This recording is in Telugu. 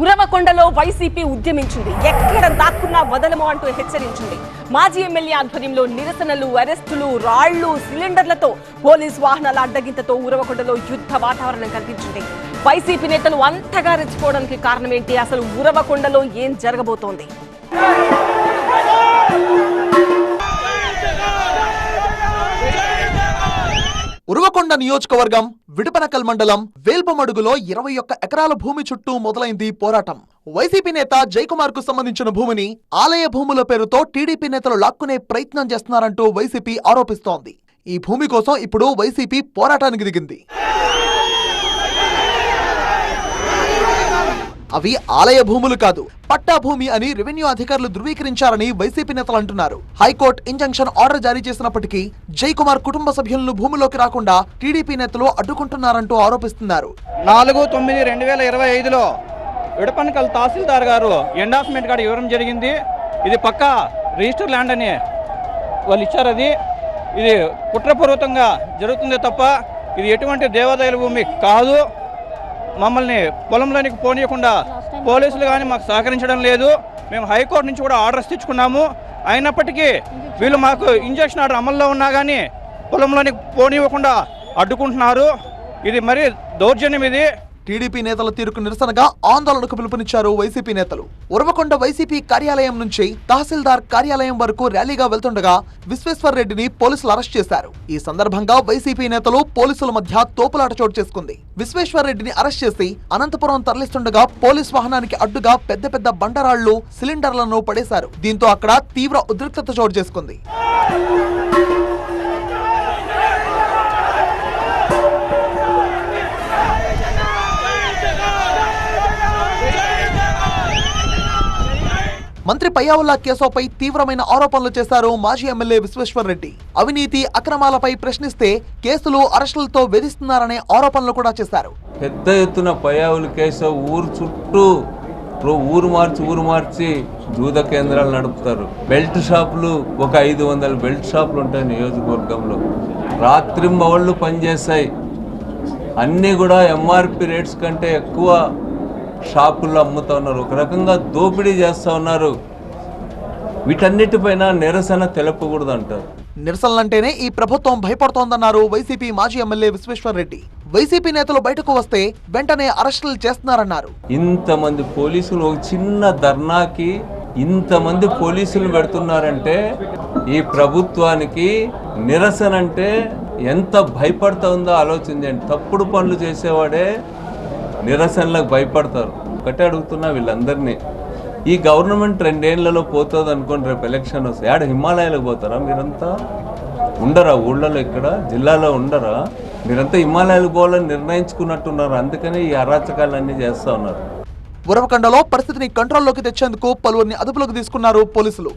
ఉరవకొండలో వైసీపీ ఉద్యమించింది. ఎక్కడ దాక్కున్నా వదలము అంటూ హెచ్చరించింది. మాజీ ఎమ్మెల్యే ఆధ్వర్యంలో నిరసనలు, అరెస్టులు, రాళ్లు, సిలిండర్లతో పోలీసు వాహనాల అడ్డగింతతో ఉరవకొండలో యుద్ధ వాతావరణం కనిపించింది. వైసీపీ నేతలు అంతగా రెచ్చిపోవడానికి కారణం ఏంటి? అసలు ఉరవకొండలో ఏం జరగబోతోంది? ఉరవకొండ నియోజకవర్గం విడపనకల్ మండలం వేల్పమడుగులో 21 ఎకరాల భూమి చుట్టూ మొదలైంది పోరాటం. వైసీపీ నేత జయకుమార్ కు సంబంధించిన భూమిని ఆలయ భూముల పేరుతో టీడీపీ నేతలు లాక్కునే ప్రయత్నం చేస్తున్నారంటూ వైసీపీ ఆరోపిస్తోంది. ఈ భూమి కోసం ఇప్పుడు వైసీపీ పోరాటానికి దిగింది. అవి ఆలయ భూములు కాదు, పట్టా భూమి అని రెవెన్యూ అధికారులు ధృవీకరించారని వైసీపీ నేతలు అంటున్నారు. హైకోర్టు ఇంజంక్షన్ ఆర్డర్ జారీ చేసినప్పటికీ జయకుమార్ కుటుంబ సభ్యులను భూమిలోకి రాకుండా టీడీపీ నేతలు అడ్డుకుంటున్నారంటూ ఆరోపిస్తున్నారు. 4/9/2025లో విడపనకల్ తహసీల్దార్ గారు ఎండార్స్మెంట్ కార్డు ఇవ్వడం జరిగింది. ఇది పక్కా రిజిస్టర్ ల్యాండ్ అని వాళ్ళు ఇచ్చారు. ఇది కుట్రపూర్వకంగా జరుగుతుందే తప్ప ఇది ఎటువంటి దేవాదాయాల భూమి కాదు. మమ్మల్ని పొలంలోనికి పోనీయకుండా పోలీసులు కానీ మాకు సహకరించడం లేదు. మేము హైకోర్టు నుంచి కూడా ఆర్డర్స్ తెచ్చుకున్నాము. అయినప్పటికీ వీళ్ళు మాకు ఇంజక్షన్ ఆర్డర్ అమల్లో ఉన్నా కానీ పొలంలోనికి పోనీయకుండా అడ్డుకుంటున్నారు. ఇది మరీ దౌర్జన్యం. ఇది టీడీపీ నేతల తీరుకు నిరసనగా ఆందోళనకు పిలుపునిచ్చారు వైసీపీ నేతలు. ఉరవకొండ వైసీపీ కార్యాలయం నుంచి తహసీల్దార్ కార్యాలయం వరకు ర్యాలీగా వెళ్తుండగా విశ్వేశ్వర్ రెడ్డిని పోలీసులు అరెస్ట్ చేశారు. ఈ సందర్భంగా వైసీపీ నేతలు పోలీసుల మధ్య తోపులాట చోటు చేసుకుంది. విశ్వేశ్వర్ రెడ్డిని అరెస్ట్ చేసి అనంతపురం తరలిస్తుండగా పోలీస్ వాహనానికి అడ్డుగా పెద్ద పెద్ద బండరాళ్లు, సిలిండర్లను పడేశారు. దీంతో అక్కడ తీవ్ర ఉద్రిక్తత చోటు చేసుకుంది. మంత్రి పయ్యావుల్లా కేసుపై తీవ్రమైన ఆరోపణలు చేశారు మాజీ ఎమ్మెల్యే విశ్వేశ్వర్ రెడ్డి. అవినీతి అక్రమాలపై ప్రశ్నిస్తే కేసులు, అరెస్టులతో వేధిస్తున్నారనే ఆరోపణలు కూడా చేశారు. పెద్ద ఎత్తున పయ్యావుల కేసు ఊరు చుట్టూ ఊరు మార్చి జూద కేంద్రాలు నడుపుతారు. బెల్ట్ షాపులు ఒక 500 బెల్ట్ షాపులు ఉంటాయి నియోజకవర్గంలో. రాత్రింబవళ్ళు పనిచేస్తాయి. అన్నీ కూడా ఎంఆర్పి రేట్స్ కంటే ఎక్కువ షాపుల్లో అమ్ముతా ఉన్నారు. ఒక రకంగా దోపిడీ చేస్తూ ఉన్నారు. వీటన్నిటిపైన నిరసన తెలపకూడదు అంటారు. నిరసనలంటేనే ఈ ప్రభుత్వం భయపడుతోందన్నారు వైసీపీ మాజీ ఎమ్మెల్యే విశ్వేశ్వర్ రెడ్డి. వైసీపీ నేతలు బయటకు వస్తే వెంటనే అరెస్టులు చేస్తున్నారన్నారు. ఇంతమంది పోలీసులు ఒక చిన్న ధర్నాకి ఇంతమంది పోలీసులు పెడుతున్నారంటే ఈ ప్రభుత్వానికి నిరసన అంటే ఎంత భయపడుతుందో ఆలోచించండి. తప్పుడు పనులు చేసేవాడే నిరసనలకు భయపడతారు. ఒకటే అడుగుతున్నా వీళ్ళందరినీ, ఈ గవర్నమెంట్ 2 ఏళ్లలో పోతుంది అనుకోండి, రేపు ఎలక్షన్ వస్తే ఆడ హిమాలయాలకు పోతారా? మీరంతా ఉండరా? ఊళ్ళలో ఇక్కడ జిల్లాలో ఉండరా? మీరంతా హిమాలయాలకు పోవాలని నిర్ణయించుకున్నట్టున్నారు. అందుకని ఈ అరాచకాలన్నీ చేస్తూ ఉన్నారు. ఉరవకొండలో పరిస్థితిని కంట్రోల్లోకి తెచ్చేందుకు పలువురిని అదుపులోకి తీసుకున్నారు పోలీసులు.